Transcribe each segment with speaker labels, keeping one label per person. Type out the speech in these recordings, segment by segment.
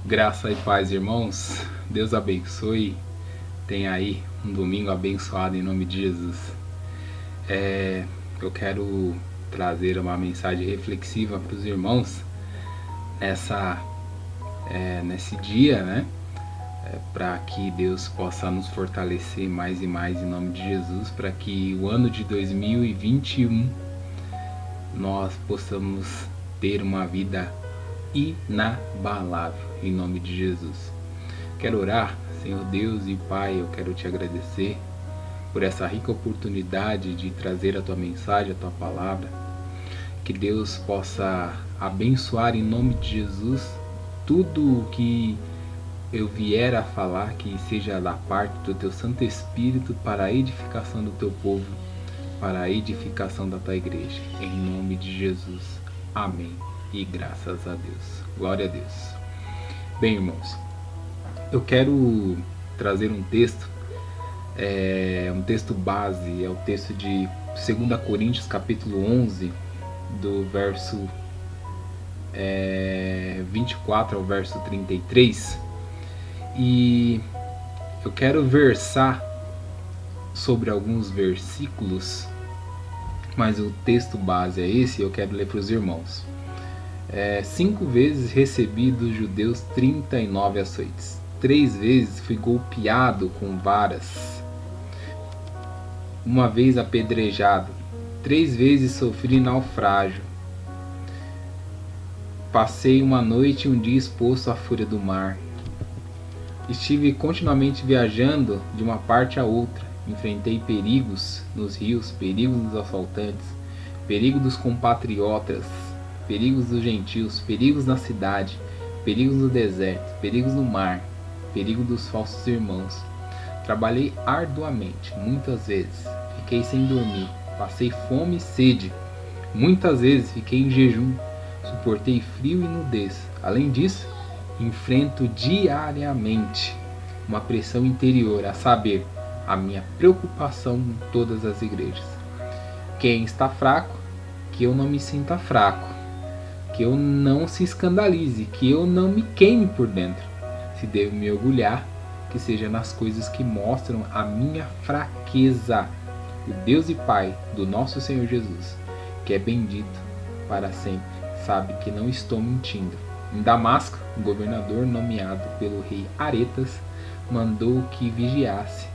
Speaker 1: Graça e paz, irmãos. Deus abençoe. Tenha aí um domingo abençoado em nome de Jesus. Eu quero trazer uma mensagem reflexiva para os irmãos nesse dia, né? Para que Deus possa nos fortalecer mais e mais em nome de Jesus, para que o ano de 2021 nós possamos ter uma vida inabalável em nome de Jesus. Quero orar. Senhor Deus e Pai, eu quero te agradecer por essa rica oportunidade de trazer a tua mensagem, a tua palavra. Que Deus possa abençoar em nome de Jesus tudo o que eu vier a falar, que seja da parte do teu Santo Espírito para a edificação do teu povo, para a edificação da tua igreja. Em nome de Jesus. Amém. E graças a Deus. Glória a Deus. Bem, irmãos, eu quero trazer um texto, um texto base, é o texto de 2 Coríntios capítulo 11, do verso 24 ao verso 33. E eu quero versar sobre alguns versículos, mas o texto base é esse e eu quero ler para os irmãos. 5 vezes recebi dos judeus 39 açoites. 3 vezes fui golpeado com varas. 1 vez apedrejado. 3 vezes sofri naufrágio. Passei uma noite e um dia exposto à fúria do mar. Estive continuamente viajando de uma parte a outra. Enfrentei perigos nos rios, perigos dos assaltantes, perigo dos compatriotas, perigos dos gentios, perigos na cidade, perigos no deserto, perigos no mar, perigo dos falsos irmãos. Trabalhei arduamente, muitas vezes, fiquei sem dormir, passei fome e sede, muitas vezes fiquei em jejum, suportei frio e nudez. Além disso, enfrento diariamente uma pressão interior, a saber, a minha preocupação em todas as igrejas. Quem está fraco, que eu não me sinta fraco, que eu não se escandalize, que eu não me queime por dentro. Se devo me orgulhar, que seja nas coisas que mostram a minha fraqueza. O Deus e Pai do nosso Senhor Jesus, que é bendito para sempre, sabe que não estou mentindo. Em Damasco, o governador nomeado pelo rei Aretas mandou que vigiasse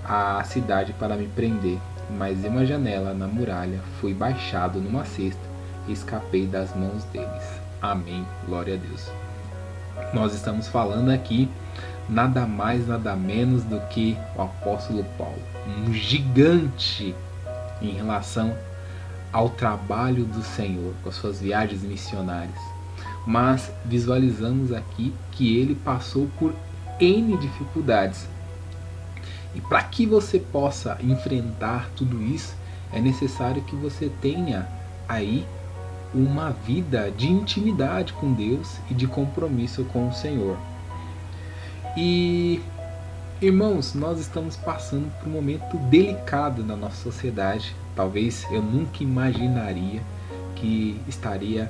Speaker 1: a cidade para me prender, mas em uma janela na muralha fui baixado numa cesta e escapei das mãos deles. Amém. Glória a Deus. Nós estamos falando aqui nada mais, nada menos do que o apóstolo Paulo, um gigante em relação ao trabalho do Senhor, com as suas viagens missionárias. Mas visualizamos aqui que ele passou por N dificuldades. E para que você possa enfrentar tudo isso, é necessário que você tenha aí uma vida de intimidade com Deus e de compromisso com o Senhor. E, irmãos, nós estamos passando por um momento delicado na nossa sociedade. Talvez eu nunca imaginaria que estaria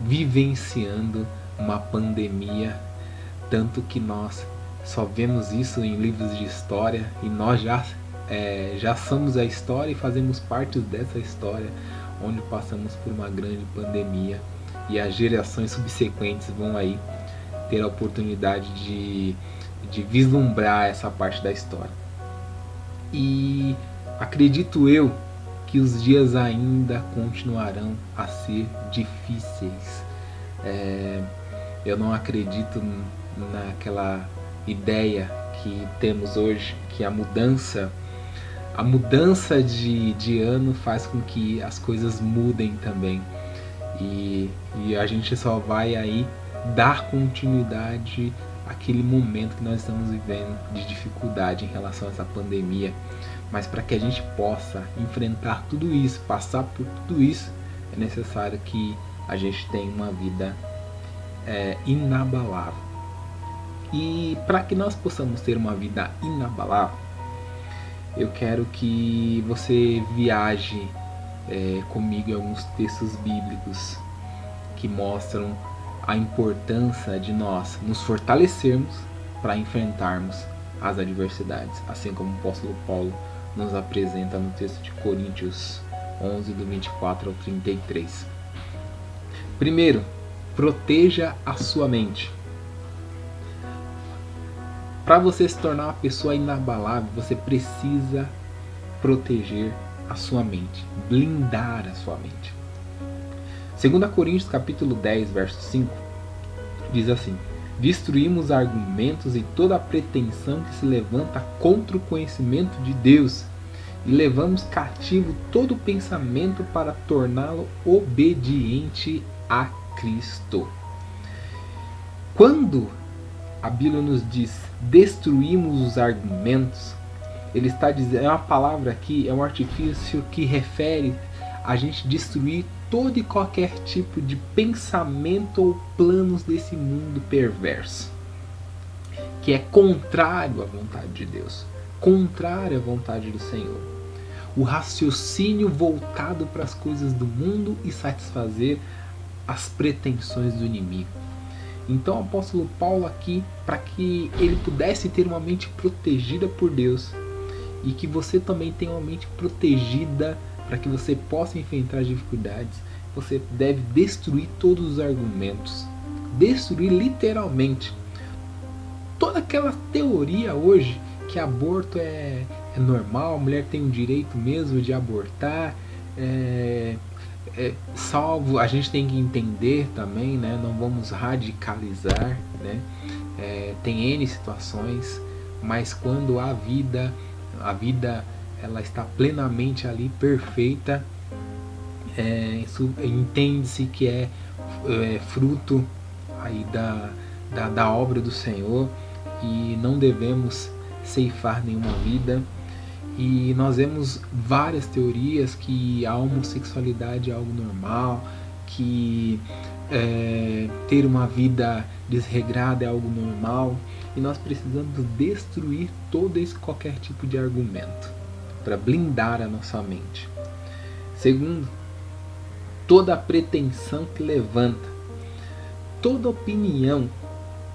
Speaker 1: vivenciando uma pandemia, tanto que nós só vemos isso em livros de história e nós já somos a história e fazemos parte dessa história, onde passamos por uma grande pandemia e as gerações subsequentes vão aí ter a oportunidade de vislumbrar essa parte da história. E acredito eu que os dias ainda continuarão a ser difíceis. Eu não acredito naquela ideia que temos hoje, que a mudança de ano faz com que as coisas mudem também. E a gente só vai aí dar continuidade àquele momento que nós estamos vivendo de dificuldade em relação a essa pandemia. Mas para que a gente possa enfrentar tudo isso, passar por tudo isso, é necessário que a gente tenha uma vida inabalável. E para que nós possamos ter uma vida inabalável, eu quero que você viaje comigo em alguns textos bíblicos que mostram a importância de nós nos fortalecermos para enfrentarmos as adversidades, assim como o apóstolo Paulo nos apresenta no texto de Coríntios 11, do 24 ao 33. Primeiro, proteja a sua mente. Para você se tornar uma pessoa inabalável, você precisa proteger a sua mente, blindar a sua mente. 2 Coríntios capítulo 10, verso 5, diz assim: destruímos argumentos e toda a pretensão que se levanta contra o conhecimento de Deus e levamos cativo todo pensamento para torná-lo obediente a Cristo. Quando a Bíblia nos diz destruímos os argumentos, ele está dizendo, é uma palavra aqui, é um artifício que refere a gente destruir todo e qualquer tipo de pensamento ou planos desse mundo perverso, que é contrário à vontade de Deus, contrário à vontade do Senhor. O raciocínio voltado para as coisas do mundo e satisfazer as pretensões do inimigo. Então o apóstolo Paulo aqui, para que ele pudesse ter uma mente protegida por Deus, e que você também tenha uma mente protegida para que você possa enfrentar as dificuldades, você deve destruir todos os argumentos. Destruir literalmente. Toda aquela teoria hoje que aborto é normal, a mulher tem o direito mesmo de abortar, salvo, a gente tem que entender também, né? Não vamos radicalizar, né? Tem N situações, mas quando a vida ela está plenamente ali, perfeita, isso entende-se que é fruto aí da obra do Senhor, e não devemos ceifar nenhuma vida. E nós vemos várias teorias que a homossexualidade é algo normal, que ter uma vida desregrada é algo normal, e nós precisamos destruir todo esse qualquer tipo de argumento para blindar a nossa mente. Segundo, toda a pretensão que levanta, toda opinião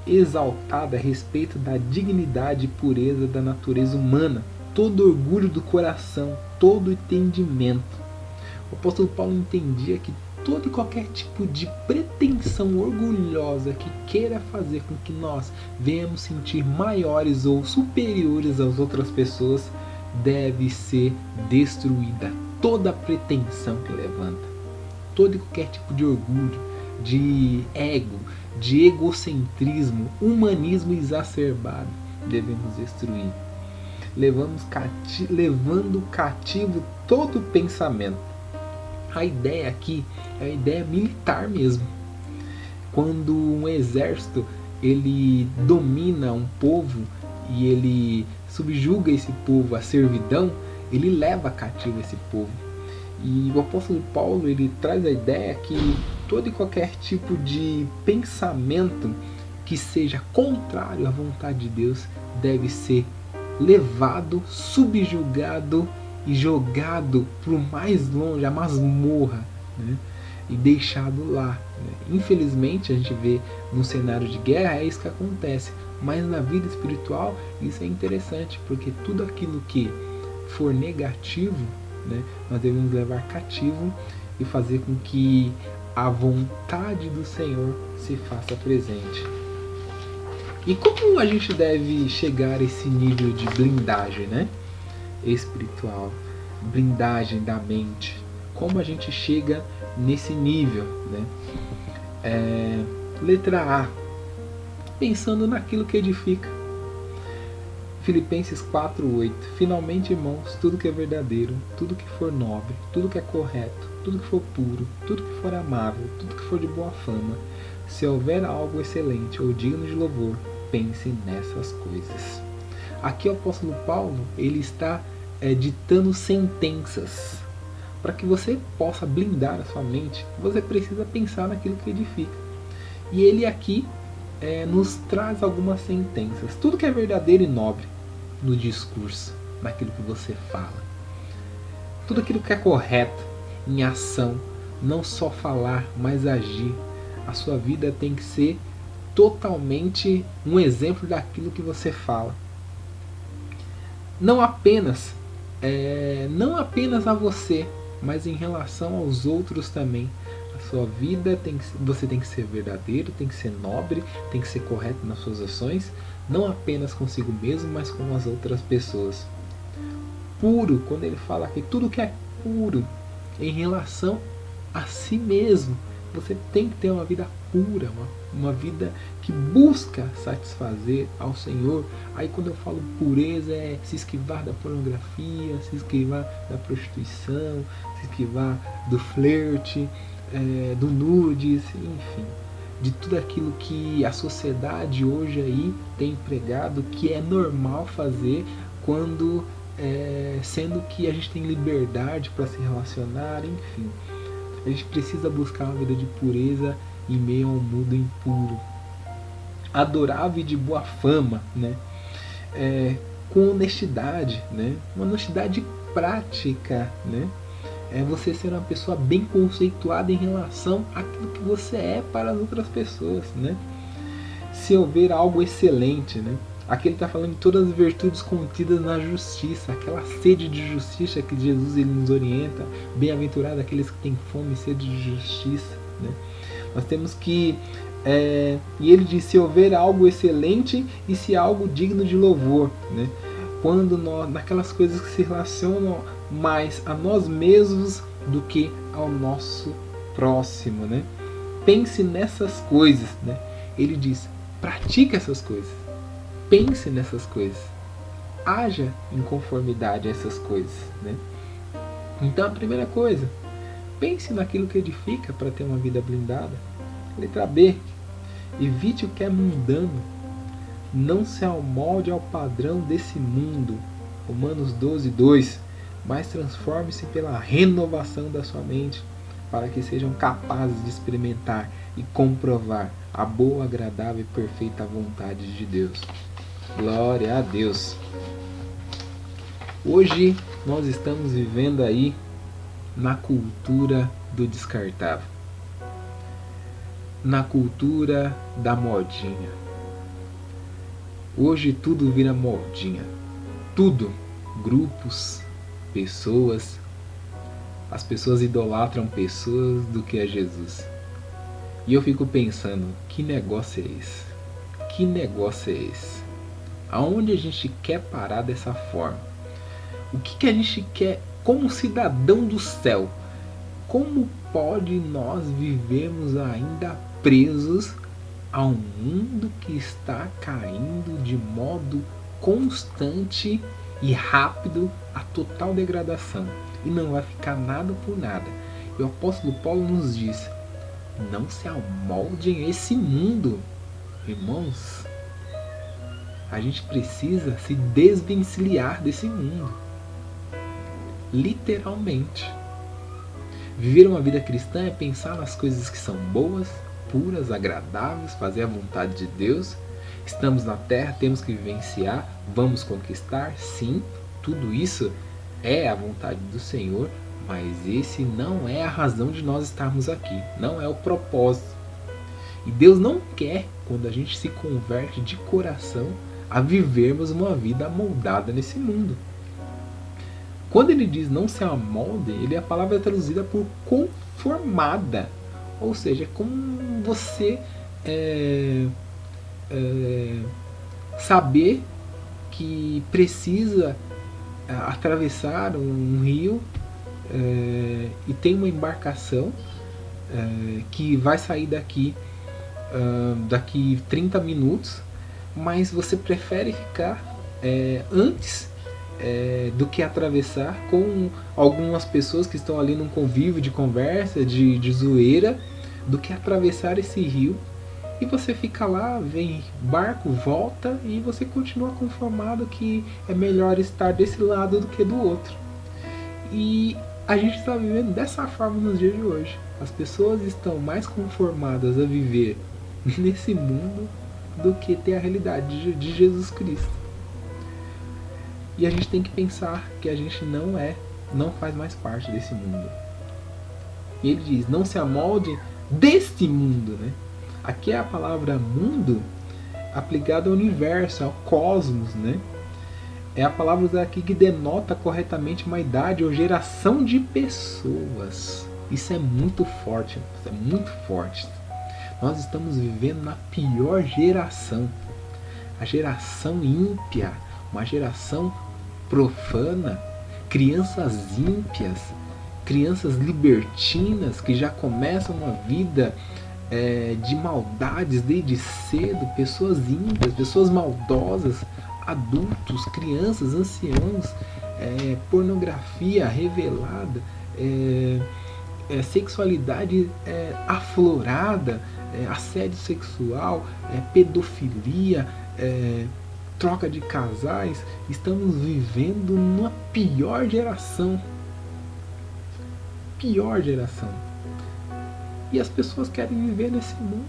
Speaker 1: exaltada a respeito da dignidade e pureza da natureza humana, todo orgulho do coração, todo entendimento. O apóstolo Paulo entendia que todo e qualquer tipo de pretensão orgulhosa que queira fazer com que nós venhamos sentir maiores ou superiores às outras pessoas deve ser destruída. Toda pretensão que levanta, todo e qualquer tipo de orgulho, de ego, de egocentrismo, humanismo exacerbado, devemos destruir. Levando cativo todo pensamento. A ideia aqui é a ideia militar mesmo. Quando um exército ele domina um povo e ele subjuga esse povo à servidão, ele leva cativo esse povo. E o apóstolo Paulo ele traz a ideia que todo e qualquer tipo de pensamento que seja contrário à vontade de Deus deve ser levado, subjugado e jogado para o mais longe, a masmorra, né? E deixado lá, né? Infelizmente a gente vê no cenário de guerra é isso que acontece, mas na vida espiritual isso é interessante, porque tudo aquilo que for negativo, né, nós devemos levar cativo e fazer com que a vontade do Senhor se faça presente. E como a gente deve chegar a esse nível de blindagem, né, espiritual, blindagem da mente? Como a gente chega nesse nível, né? Letra A, pensando naquilo que edifica. Filipenses 4:8. Finalmente, irmãos, tudo que é verdadeiro, tudo que for nobre, tudo que é correto, tudo que for puro, tudo que for amável, tudo que for de boa fama, se houver algo excelente ou digno de louvor, pense nessas coisas. Aqui o apóstolo Paulo ele está ditando sentenças. Para que você possa blindar a sua mente, você precisa pensar naquilo que edifica. E ele aqui nos traz algumas sentenças. Tudo que é verdadeiro e nobre no discurso, naquilo que você fala. Tudo aquilo que é correto em ação, não só falar, mas agir. A sua vida tem que ser totalmente um exemplo daquilo que você fala. Não apenas a você, mas em relação aos outros também. A sua vida você tem que ser verdadeiro, tem que ser nobre, tem que ser correto nas suas ações, não apenas consigo mesmo, mas com as outras pessoas. Puro, quando ele fala que tudo que é puro em relação a si mesmo, você tem que ter uma vida pura, uma vida que busca satisfazer ao Senhor. Aí quando eu falo pureza, é se esquivar da pornografia, se esquivar da prostituição, se esquivar do flerte, do nudes, enfim, de tudo aquilo que a sociedade hoje aí tem pregado que é normal fazer, quando sendo que a gente tem liberdade para se relacionar, enfim. A gente precisa buscar uma vida de pureza em meio a um mundo impuro, adorável e de boa fama, né? Com honestidade, né? Uma honestidade prática, né? É você ser uma pessoa bem conceituada em relação àquilo que você é para as outras pessoas, né? Se houver algo excelente, né? Aqui ele está falando de todas as virtudes contidas na justiça, aquela sede de justiça que Jesus ele nos orienta. Bem-aventurado aqueles que têm fome e sede de justiça, né? Nós temos que e ele diz: se houver algo excelente e se algo digno de louvor, né? Quando naquelas coisas que se relacionam mais a nós mesmos do que ao nosso próximo, né? Pense nessas coisas, né? Ele diz: pratique essas coisas. Pense nessas coisas, haja em conformidade a essas coisas, né? Então a primeira coisa, pense naquilo que edifica para ter uma vida blindada. Letra B, evite o que é mundano, não se amolde ao padrão desse mundo. Romanos 12:2, mas transforme-se pela renovação da sua mente, para que sejam capazes de experimentar e comprovar a boa, agradável e perfeita vontade de Deus. Glória a Deus. Hoje nós estamos vivendo aí na cultura do descartável, na cultura da modinha. Hoje tudo vira modinha, tudo, grupos, pessoas. As pessoas idolatram pessoas do que é Jesus. E eu fico pensando, que negócio é esse? Que negócio é esse? Aonde a gente quer parar dessa forma? O que a gente quer como cidadão do céu? Como pode nós vivermos ainda presos a um mundo que está caindo de modo constante e rápido a total degradação? E não vai ficar nada por nada. E o apóstolo Paulo nos diz: não se amoldem a esse mundo. Irmãos, a gente precisa se desvencilhar desse mundo. Literalmente. Viver uma vida cristã é pensar nas coisas que são boas, puras, agradáveis, fazer a vontade de Deus. Estamos na terra, temos que vivenciar, vamos conquistar, sim, tudo isso é a vontade do Senhor, mas esse não é a razão de nós estarmos aqui, não é o propósito. E Deus não quer, quando a gente se converte de coração, a vivermos uma vida amoldada nesse mundo. Quando ele diz não se amolde, a palavra é traduzida por conformada. Ou seja, como você saber que precisa atravessar um rio e tem uma embarcação que vai sair daqui 30 minutos, mas você prefere ficar antes do que atravessar com algumas pessoas que estão ali num convívio de conversa, de zoeira, do que atravessar esse rio e você fica lá, vem barco, volta e você continua conformado que é melhor estar desse lado do que do outro. E a gente está vivendo dessa forma nos dias de hoje. As pessoas estão mais conformadas a viver nesse mundo do que ter a realidade de Jesus Cristo. E a gente tem que pensar que a gente não faz mais parte desse mundo. E ele diz, não se amolde deste mundo, né? Aqui é a palavra mundo aplicada ao universo, ao cosmos, né? É a palavra aqui que denota corretamente uma idade ou geração de pessoas. Isso é muito forte, isso é muito forte. Nós estamos vivendo na pior geração, a geração ímpia, uma geração profana, crianças ímpias, crianças libertinas que já começam uma vida de maldades desde cedo, pessoas ímpias, pessoas maldosas, adultos, crianças, anciãos, pornografia revelada, sexualidade aflorada, assédio sexual, pedofilia, troca de casais. Estamos vivendo numa pior geração. Pior geração. E as pessoas querem viver nesse mundo.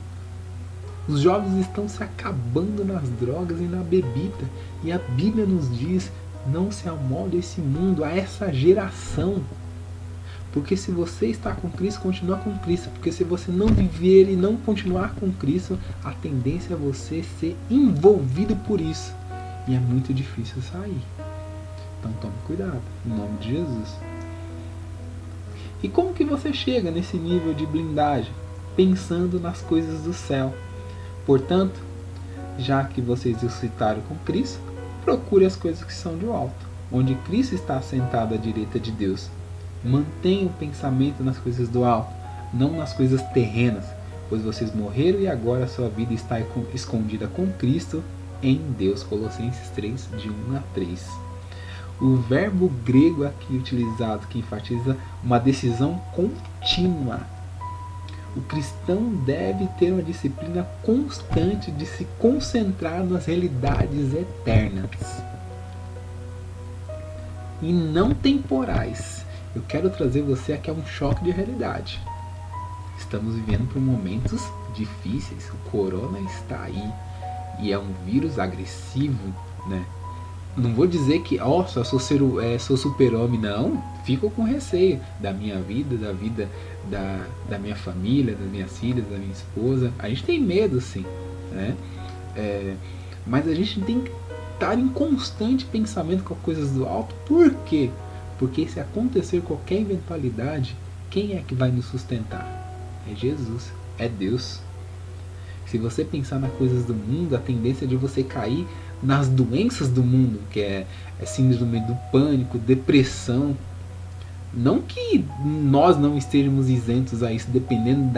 Speaker 1: Os jovens estão se acabando nas drogas e na bebida. E a Bíblia nos diz: não se amolde a esse mundo, a essa geração. Porque se você está com Cristo, continua com Cristo. Porque se você não viver e não continuar com Cristo, a tendência é você ser envolvido por isso. E é muito difícil sair. Então tome cuidado, em nome de Jesus. E como que você chega nesse nível de blindagem? Pensando nas coisas do céu. Portanto, já que vocês ressuscitaram com Cristo, procure as coisas que são do alto, onde Cristo está assentado à direita de Deus. Mantenha o pensamento nas coisas do alto, não nas coisas terrenas, pois vocês morreram e agora a sua vida está escondida com Cristo em Deus. Colossenses 3, de 1 a 3. O verbo grego aqui utilizado, que enfatiza uma decisão contínua. O cristão deve ter uma disciplina constante de se concentrar nas realidades eternas e não temporais. Eu quero trazer você aqui a um choque de realidade. Estamos vivendo por momentos difíceis. O corona está aí e é um vírus agressivo, né? Não vou dizer que, sou super-homem, não. Fico com receio da minha vida, da vida da minha família, das minhas filhas, da minha esposa. A gente tem medo, sim, né? Mas a gente tem que estar em constante pensamento com coisas do alto. Por quê? Porque se acontecer qualquer eventualidade, quem é que vai nos sustentar? É Jesus, é Deus. Se você pensar nas coisas do mundo, a tendência é de você cair nas doenças do mundo, que é síndrome do pânico, depressão. Não que nós não estejamos isentos a isso, dependendo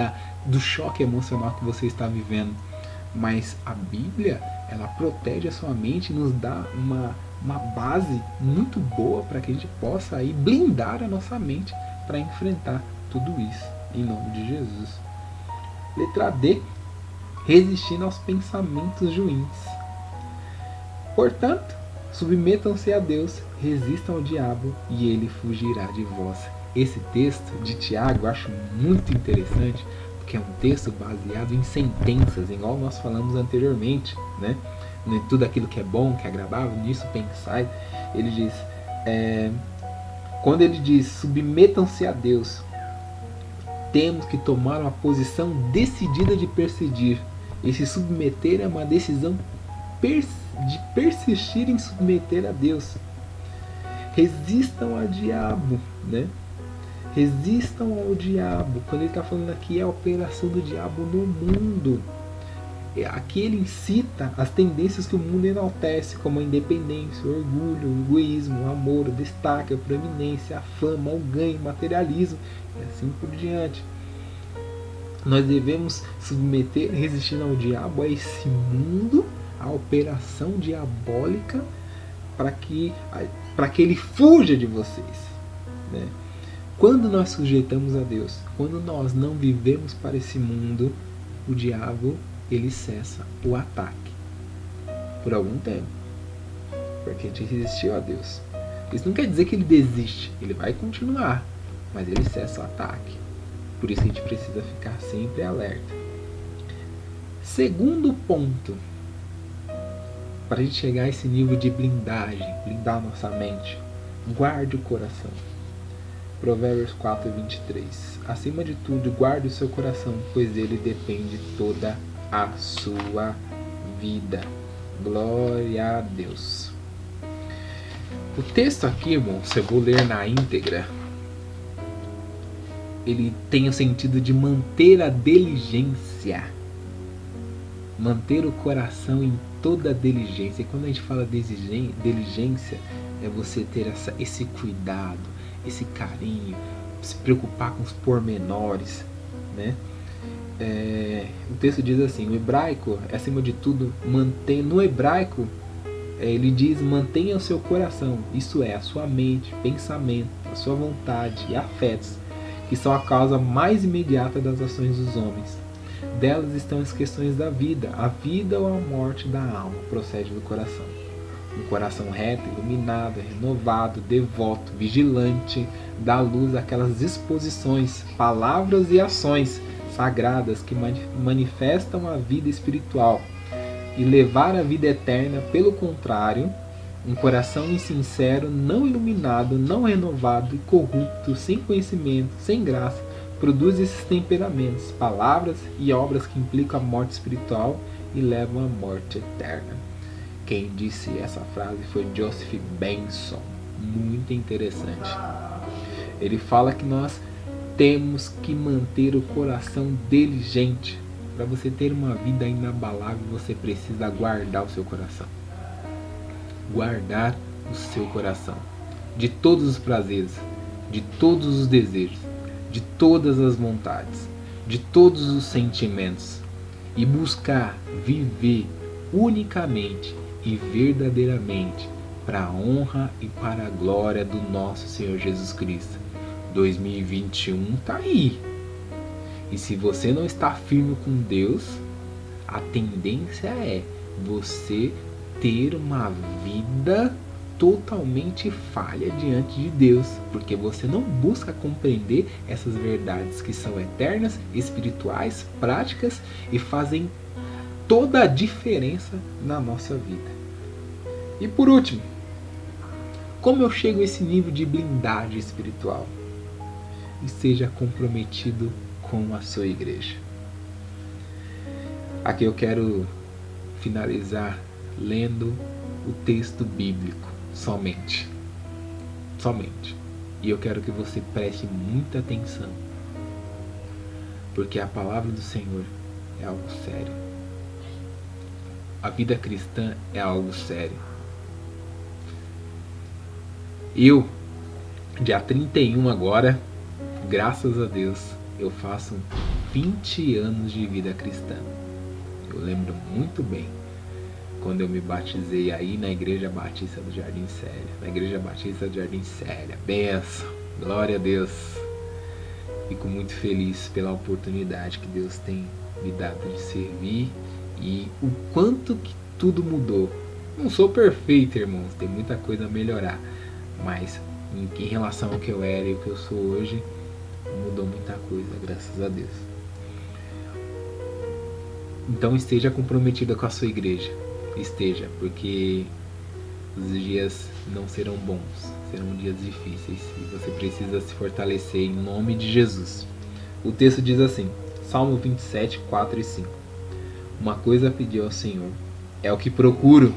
Speaker 1: do choque emocional que você está vivendo. Mas a Bíblia, ela protege a sua mente e nos dá uma base muito boa para que a gente possa aí blindar a nossa mente para enfrentar tudo isso, em nome de Jesus. Letra D. Resistindo aos pensamentos ruins. Portanto, submetam-se a Deus, resistam ao diabo e ele fugirá de vós. Esse texto de Tiago eu acho muito interessante, porque é um texto baseado em sentenças, igual nós falamos anteriormente, né? Em tudo aquilo que é bom, que é agradável, nisso pensai. Ele diz, quando ele diz submetam-se a Deus, temos que tomar uma posição decidida de persistir. Esse submeter é uma decisão de persistir em submeter a Deus. Resistam ao diabo, né? Resistam ao diabo. Quando ele está falando aqui, é a operação do diabo no mundo. Aqui ele incita as tendências que o mundo enaltece, como a independência, o orgulho, o egoísmo, o amor, o destaque, a proeminência, a fama, o ganho, o materialismo, e assim por diante. Nós devemos submeter, resistindo ao diabo, a esse mundo, a operação diabólica, para que ele fuja de vocês, né? Quando nós sujeitamos a Deus, quando nós não vivemos para esse mundo, o diabo, ele cessa o ataque por algum tempo, porque a gente resistiu a Deus. Isso não quer dizer que ele desiste, ele vai continuar, mas ele cessa o ataque. Por isso a gente precisa ficar sempre alerta. Segundo ponto, para a gente chegar a esse nível de blindagem, blindar nossa mente, guarde o coração. Provérbios 4:23. Acima de tudo, guarde o seu coração, pois dele depende toda a sua vida. Glória a Deus. O texto aqui, irmãos, eu vou ler na íntegra. Ele tem o sentido de manter a diligência. Manter o coração em toda a diligência. E quando a gente fala de diligência, é você ter esse cuidado, esse carinho, se preocupar com os pormenores, né? O texto diz assim, o hebraico, acima de tudo, no hebraico, ele diz, mantenha o seu coração, isso é, a sua mente, pensamento, a sua vontade e afetos, que são a causa mais imediata das ações dos homens. Delas estão as questões da vida. A vida ou a morte da alma procede do coração. Um coração reto, iluminado, renovado, devoto, vigilante, dá luz àquelas disposições, palavras e ações sagradas que manifestam a vida espiritual e levar a vida eterna. Pelo contrário, um coração insincero, não iluminado, não renovado e corrupto, sem conhecimento, sem graça, produz esses temperamentos, palavras e obras que implicam a morte espiritual e levam à morte eterna. Quem disse essa frase foi Joseph Benson. Muito interessante. Ele fala que nós temos que manter o coração diligente. Para você ter uma vida inabalável, você precisa guardar o seu coração. Guardar o seu coração. De todos os prazeres, de todos os desejos, de todas as vontades, de todos os sentimentos. E buscar viver unicamente e verdadeiramente para a honra e para a glória do nosso Senhor Jesus Cristo. 2021 tá aí. E se você não está firme com Deus, a tendência é você ter uma vida totalmente falha diante de Deus, porque você não busca compreender essas verdades que são eternas, espirituais, práticas e fazem toda a diferença na nossa vida. E por último, como eu chego a esse nível de blindagem espiritual? Esteja comprometido com a sua igreja. Aqui eu quero finalizar lendo o texto bíblico somente. E eu quero que você preste muita atenção, porque a palavra do Senhor é algo sério. A vida cristã é algo sério. Eu, dia 31 agora, graças a Deus, eu faço 20 anos de vida cristã. Eu lembro muito bem quando eu me batizei aí na Igreja Batista do Jardim Célia. Na Igreja Batista do Jardim Célia. Benção, glória a Deus. Fico muito feliz pela oportunidade que Deus tem me dado de servir e o quanto que tudo mudou. Não sou perfeito, irmãos, tem muita coisa a melhorar, mas em relação ao que eu era e o que eu sou hoje, mudou muita coisa, graças a Deus. Então esteja comprometida com a sua igreja. Esteja, porque os dias não serão bons, serão dias difíceis e você precisa se fortalecer em nome de Jesus. O texto diz assim, Salmo 27, 4 e 5. Uma coisa pedi ao Senhor, é o que procuro,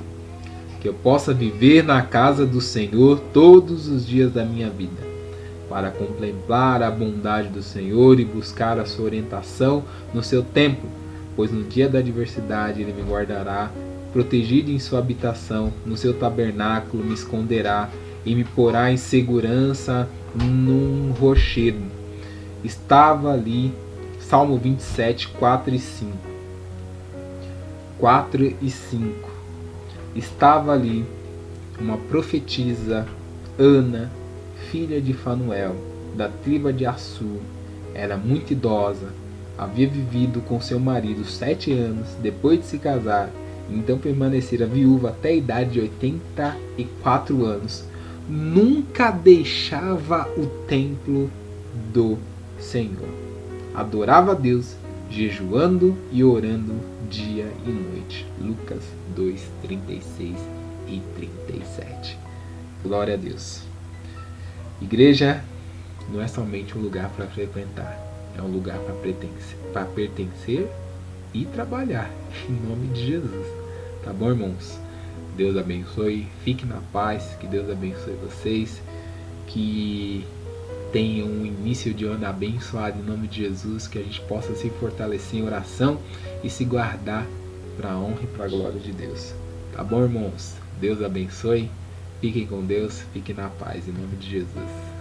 Speaker 1: que eu possa viver na casa do Senhor todos os dias da minha vida, para contemplar a bondade do Senhor e buscar a sua orientação no seu templo, pois no dia da adversidade Ele me guardará, protegido em sua habitação, no seu tabernáculo me esconderá e me porá em segurança num rochedo. Estava ali, Salmo 27, 4 e 5. 4 e 5. Estava ali uma profetisa, Ana, filha de Fanuel, da tribo de Assur. Era muito idosa, havia vivido com seu marido 7 anos depois de se casar, então permanecera viúva até a idade de 84 anos. Nunca deixava o templo do Senhor. Adorava a Deus, jejuando e orando dia e noite. Lucas 2, 36 e 37. Glória a Deus. Igreja, não é somente um lugar para frequentar, é um lugar para pertencer e trabalhar, em nome de Jesus. Tá bom, irmãos? Deus abençoe, fique na paz, que Deus abençoe vocês, que tenham um início de ano abençoado em nome de Jesus, que a gente possa se fortalecer em oração e se guardar para a honra e para a glória de Deus. Tá bom, irmãos? Deus abençoe, fiquem com Deus, fiquem na paz em nome de Jesus.